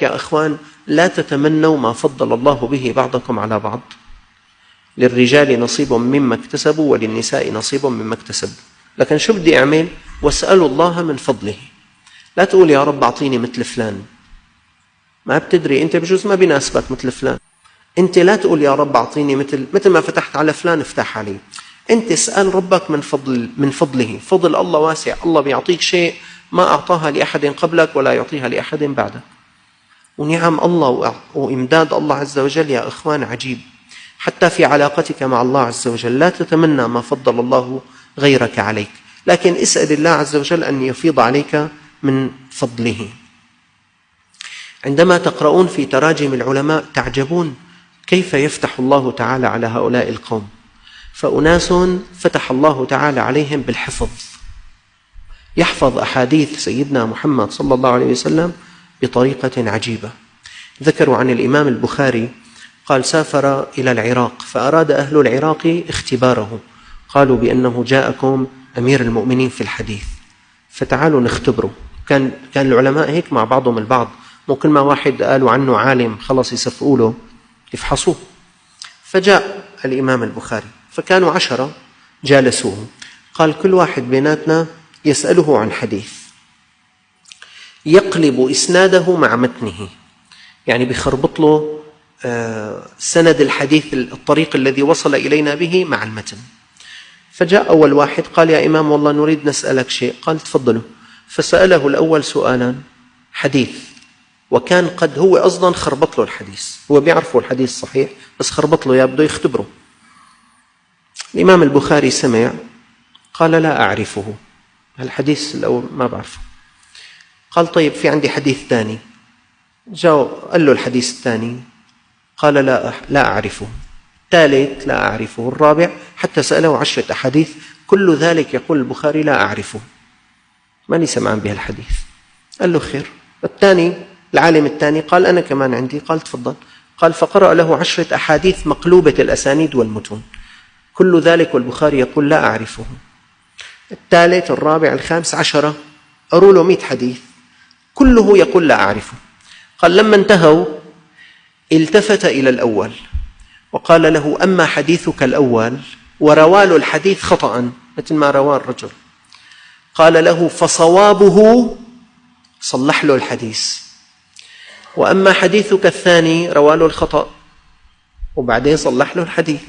يا أخوان لا تتمنوا ما فضل الله به بعضكم على بعض، للرجال نصيب مما اكتسبوا وللنساء نصيب مما اكتسبوا. لكن شو بدي أعمل؟ واسألوا الله من فضله. لا تقول يا رب أعطيني مثل فلان، ما بتدري أنت بجوز ما بيناسبك مثل فلان. أنت لا تقول يا رب أعطيني مثل ما فتحت على فلان افتح عليه. أنت اسأل ربك من فضله. فضل الله واسع، الله بيعطيك شيء ما أعطاها لأحد قبلك ولا يعطيها لأحد بعدك. ونعم الله وإمداد الله عز وجل يا إخوان عجيب. حتى في علاقتك مع الله عز وجل لا تتمنى ما فضل الله غيرك عليك، لكن اسأل الله عز وجل أن يفيض عليك من فضله. عندما تقرؤون في تراجم العلماء تعجبون كيف يفتح الله تعالى على هؤلاء القوم. فأناس فتح الله تعالى عليهم بالحفظ، يحفظ أحاديث سيدنا محمد صلى الله عليه وسلم بطريقة عجيبة. ذكروا عن الإمام البخاري قال سافر إلى العراق فأراد أهل العراق اختباره، قالوا بأنه جاءكم أمير المؤمنين في الحديث فتعالوا نختبره. كان العلماء هيك مع بعضهم البعض، مو كل ما واحد قالوا عنه عالم خلص يصفقوا له، يفحصوه. فجاء الإمام البخاري فكانوا 10 جالسوه، قال كل واحد بيناتنا يسأله عن حديث يقلب إسناده مع متنه، يعني بيخربط له سند الحديث الطريق الذي وصل إلينا به مع المتن. فجاء أول واحد قال يا إمام والله نريد نسألك شيء. قال تفضلوا. فسأله الأول سؤالا حديث، وكان قد هو أصلا خربط له الحديث، هو بيعرفه الحديث صحيح بس خربط له، يبدو يختبره. الإمام البخاري سمع قال لا أعرفه، الحديث الأول ما بعرفه. قال طيب في عندي حديث ثاني. جاء قال له الحديث الثاني قال لا أعرفه. الثالث لا أعرفه. الرابع حتى سأله 10 أحاديث كل ذلك يقول البخاري لا أعرفه، ماني سمعان بها الحديث. قال له خير. الثاني العالم الثاني قال أنا كمان عندي. قال تفضل. قال فقرأ له 10 أحاديث مقلوبة الأسانيد والمتون كل ذلك والبخاري يقول لا أعرفه. الثالث الرابع الخامس 10 قروا له 100 حديث كله يقول لا أعرفه. قال لما انتهوا التفت إلى الأول وقال له أما حديثك الأول وروال الحديث خطأ مثل ما رواه الرجل. قال له فصوابه صلح له الحديث، وأما حديثك الثاني روال الخطأ وبعدين صلح له الحديث.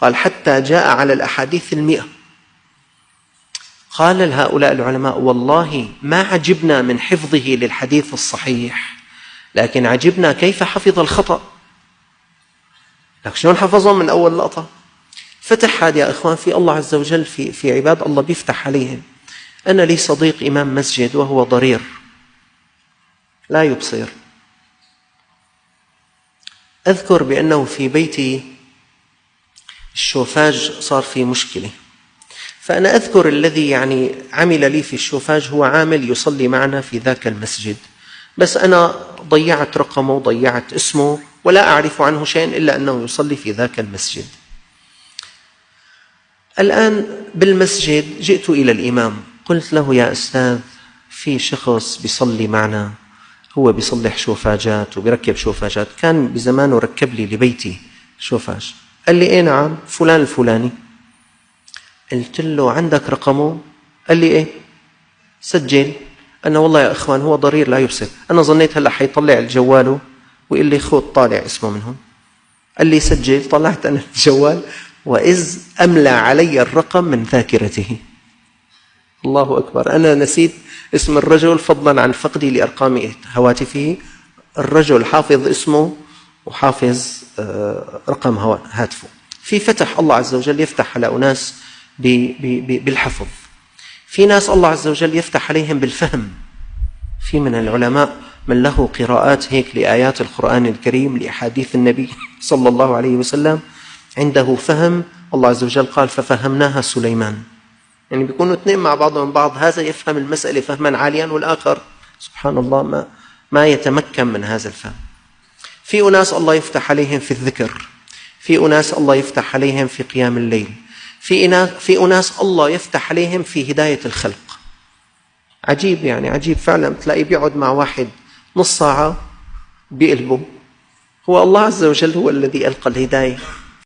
قال حتى جاء على الأحاديث 100. قال لهؤلاء العلماء والله ما عجبنا من حفظه للحديث الصحيح، لكن عجبنا كيف حفظ الخطأ. لكن شلون حفظهم من أول لقطة؟ فتح هذا يا إخوان في الله عز وجل في عباد الله بيفتح عليهم. أنا لي صديق إمام مسجد وهو ضرير لا يبصر. أذكر بأنه في بيتي الشوفاج صار في مشكلة، فأنا أذكر الذي يعني عمل لي في الشوفاج هو عامل يصلي معنا في ذاك المسجد، بس أنا ضيعت رقمه وضيعت اسمه ولا أعرف عنه شيء إلا أنه يصلي في ذاك المسجد. الآن بالمسجد جئت إلى الإمام قلت له يا أستاذ في شخص بيصلي معنا هو بيصلح شوفاجات وبيركب شوفاجات، كان بزمانه ركب لي لبيتي شوفاج. قال لي إيه نعم فلان الفلاني. قلت له عندك رقمه؟ قال لي إيه سجل. أنا والله يا إخوان هو ضرير لا يبصر، أنا ظنيت هلأ حيطلع الجوال ويقول لي خذ طالع اسمه منهم. قال لي سجل. طلعت أنا الجوال وإذ أملى علي الرقم من ذاكرته. الله أكبر، أنا نسيت اسم الرجل فضلا عن فقدي لأرقام هواتفه. الرجل حافظ اسمه وحافظ رقم هاتفه. في فتح الله عز وجل يفتح على أناس بالحفظ، في ناس الله عز وجل يفتح عليهم بالفهم. في من العلماء من له قراءات هيك لآيات القرآن الكريم لأحاديث النبي صلى الله عليه وسلم عنده فهم. الله عز وجل قال ففهمناها سليمان، يعني بيكونوا اثنين مع بعضهم بعض، هذا يفهم المسألة فهما عاليا والآخر سبحان الله ما يتمكن من هذا الفهم. في أناس الله يفتح عليهم في الذكر، في أناس الله يفتح عليهم في قيام الليل، في أناس الله يفتح عليهم في هداية الخلق. عجيب يعني عجيب فعلا، تلاقي بيقعد مع واحد نص ساعة بيقلبوا. هو الله عز وجل هو الذي ألقى الهداية،